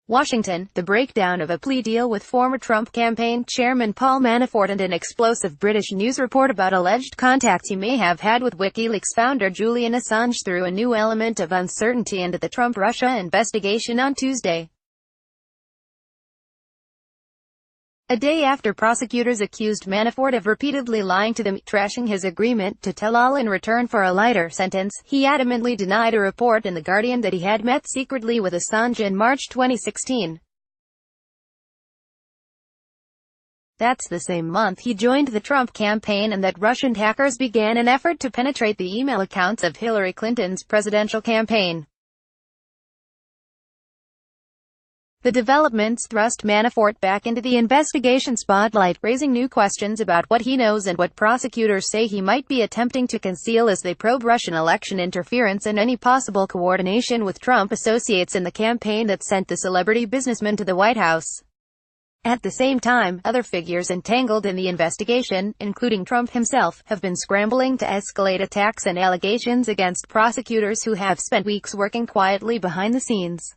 Washington, the breakdown of a plea deal with former Trump campaign chairman Paul Manafort and an explosive British news report about alleged contacts he may have had with WikiLeaks founder Julian Assange threw a new element of uncertainty into the Trump-Russia investigation on Tuesday. A day after prosecutors accused Manafort of repeatedly lying to them, trashing his agreement to tell all in return for a lighter sentence, he adamantly denied a report in The Guardian that he had met secretly with Assange in March 2016. That's the same month he joined the Trump campaign and that Russian hackers began an effort to penetrate the email accounts of Hillary Clinton's presidential campaign. The developments thrust Manafort back into the investigation spotlight, raising new questions about what he knows and what prosecutors say he might be attempting to conceal as they probe Russian election interference and any possible coordination with Trump associates in the campaign that sent the celebrity businessman to the White House. At the same time, other figures entangled in the investigation, including Trump himself, have been scrambling to escalate attacks and allegations against prosecutors who have spent weeks working quietly behind the scenes.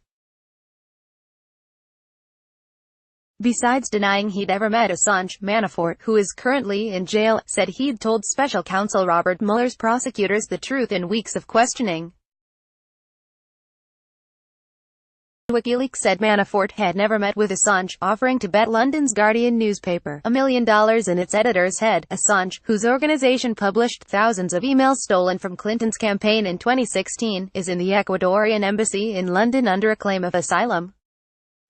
Besides denying he'd ever met Assange, Manafort, who is currently in jail, said he'd told special counsel Robert Mueller's prosecutors the truth in weeks of questioning. WikiLeaks said Manafort had never met with Assange, offering to bet London's Guardian newspaper $1 million in its editor's head. Assange, whose organization published thousands of emails stolen from Clinton's campaign in 2016, is in the Ecuadorian embassy in London under a claim of asylum.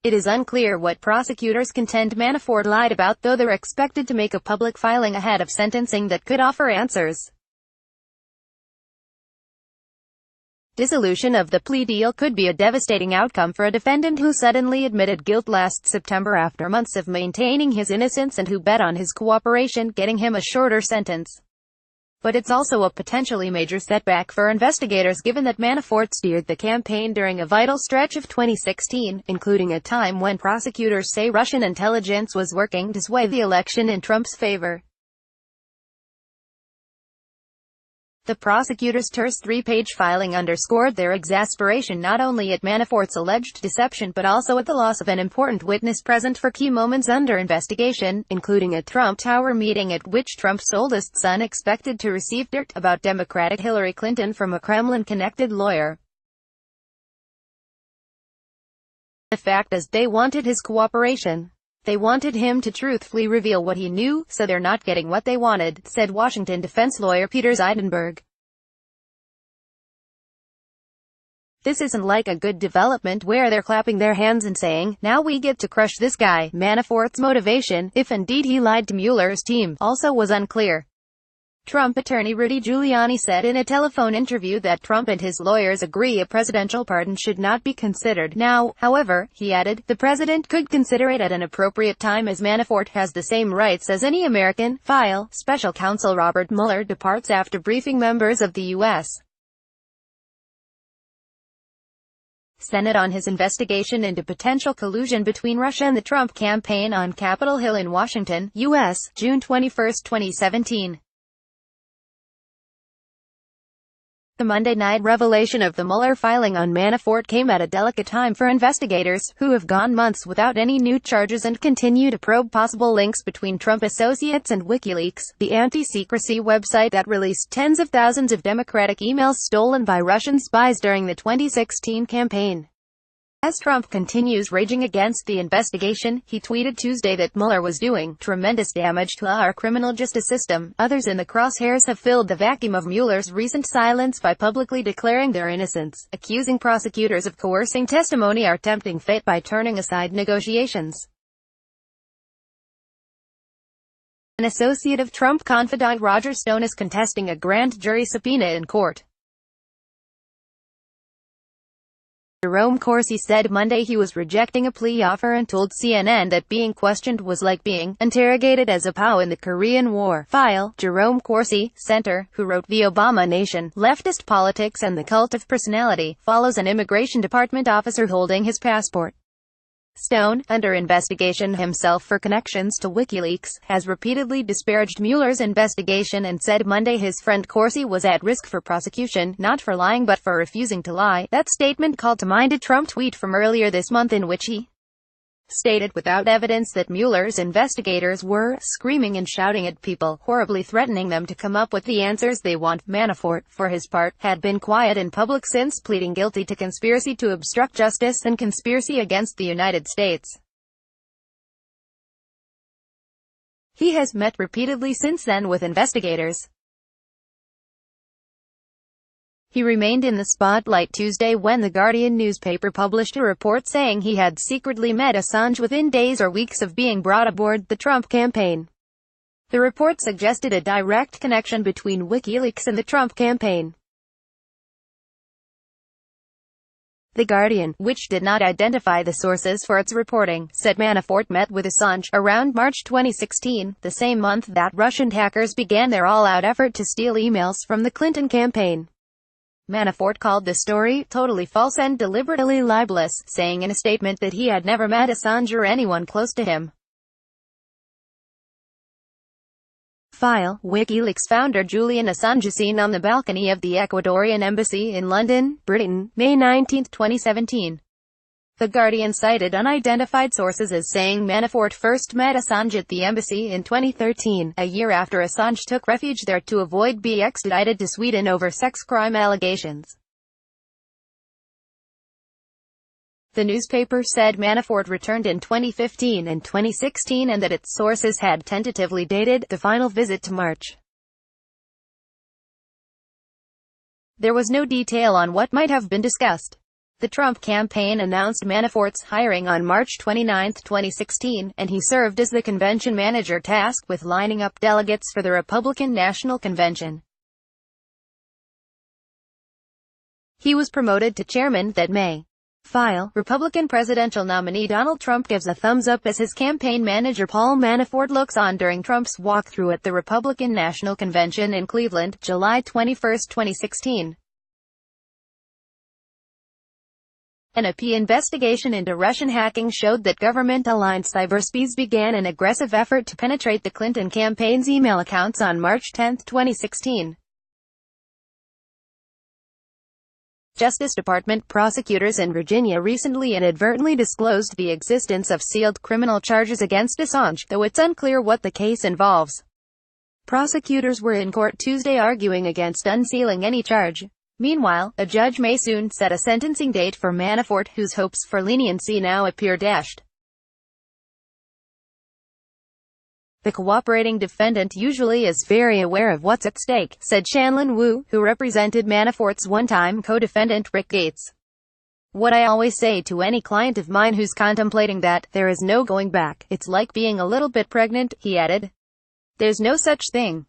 It is unclear what prosecutors contend Manafort lied about, though they're expected to make a public filing ahead of sentencing that could offer answers. Dissolution of the plea deal could be a devastating outcome for a defendant who suddenly admitted guilt last September after months of maintaining his innocence and who bet on his cooperation getting him a shorter sentence. But it's also a potentially major setback for investigators given that Manafort steered the campaign during a vital stretch of 2016, including a time when prosecutors say Russian intelligence was working to sway the election in Trump's favor. The prosecutors' terse three-page filing underscored their exasperation not only at Manafort's alleged deception but also at the loss of an important witness present for key moments under investigation, including a Trump Tower meeting at which Trump's oldest son expected to receive dirt about Democratic Hillary Clinton from a Kremlin-connected lawyer. The fact is, they wanted his cooperation. They wanted him to truthfully reveal what he knew, so they're not getting what they wanted, said Washington defense lawyer Peter Zeidenberg. This isn't like a good development where they're clapping their hands and saying, now we get to crush this guy. Manafort's motivation, if indeed he lied to Mueller's team, also was unclear. Trump attorney Rudy Giuliani said in a telephone interview that Trump and his lawyers agree a presidential pardon should not be considered now. However, he added, the president could consider it at an appropriate time as Manafort has the same rights as any American. File. Special counsel Robert Mueller departs after briefing members of the U.S. Senate on his investigation into potential collusion between Russia and the Trump campaign on Capitol Hill in Washington, U.S., June 21, 2017. The Monday night revelation of the Mueller filing on Manafort came at a delicate time for investigators, who have gone months without any new charges and continue to probe possible links between Trump associates and WikiLeaks, the anti-secrecy website that released tens of thousands of Democratic emails stolen by Russian spies during the 2016 campaign. As Trump continues raging against the investigation, he tweeted Tuesday that Mueller was doing tremendous damage to our criminal justice system. Others in the crosshairs have filled the vacuum of Mueller's recent silence by publicly declaring their innocence, accusing prosecutors of coercing testimony or tempting fate by turning aside negotiations. An associate of Trump confidant Roger Stone is contesting a grand jury subpoena in court. Jerome Corsi said Monday he was rejecting a plea offer and told CNN that being questioned was like being interrogated as a POW in the Korean War. File. Jerome Corsi, Center, who wrote The Obama Nation, Leftist Politics and the Cult of Personality, follows an Immigration Department officer holding his passport. Stone, under investigation himself for connections to WikiLeaks, has repeatedly disparaged Mueller's investigation and said Monday his friend Corsi was at risk for prosecution, not for lying but for refusing to lie. That statement called to mind a Trump tweet from earlier this month in which he stated without evidence that Mueller's investigators were screaming and shouting at people, horribly threatening them to come up with the answers they want. Manafort, for his part, had been quiet in public since pleading guilty to conspiracy to obstruct justice and conspiracy against the United States. He has met repeatedly since then with investigators. He remained in the spotlight Tuesday when The Guardian newspaper published a report saying he had secretly met Assange within days or weeks of being brought aboard the Trump campaign. The report suggested a direct connection between WikiLeaks and the Trump campaign. The Guardian, which did not identify the sources for its reporting, said Manafort met with Assange around March 2016, the same month that Russian hackers began their all-out effort to steal emails from the Clinton campaign. Manafort called the story totally false and deliberately libelous, saying in a statement that he had never met Assange or anyone close to him. File: WikiLeaks founder Julian Assange seen on the balcony of the Ecuadorian embassy in London, Britain, May 19, 2017. The Guardian cited unidentified sources as saying Manafort first met Assange at the embassy in 2013, a year after Assange took refuge there to avoid being extradited to Sweden over sex crime allegations. The newspaper said Manafort returned in 2015 and 2016 and that its sources had tentatively dated the final visit to March. There was no detail on what might have been discussed. The Trump campaign announced Manafort's hiring on March 29, 2016, and he served as the convention manager tasked with lining up delegates for the Republican National Convention. He was promoted to chairman that May. File: Republican presidential nominee Donald Trump gives a thumbs up as his campaign manager Paul Manafort looks on during Trump's walkthrough at the Republican National Convention in Cleveland, July 21, 2016. An AP investigation into Russian hacking showed that government-aligned cyberspies began an aggressive effort to penetrate the Clinton campaign's email accounts on March 10, 2016. Justice Department prosecutors in Virginia recently inadvertently disclosed the existence of sealed criminal charges against Assange, though it's unclear what the case involves. Prosecutors were in court Tuesday arguing against unsealing any charge. Meanwhile, a judge may soon set a sentencing date for Manafort, whose hopes for leniency now appear dashed. The cooperating defendant usually is very aware of what's at stake, said Shanlin Wu, who represented Manafort's one-time co-defendant Rick Gates. What I always say to any client of mine who's contemplating that, there is no going back. It's like being a little bit pregnant, he added. There's no such thing.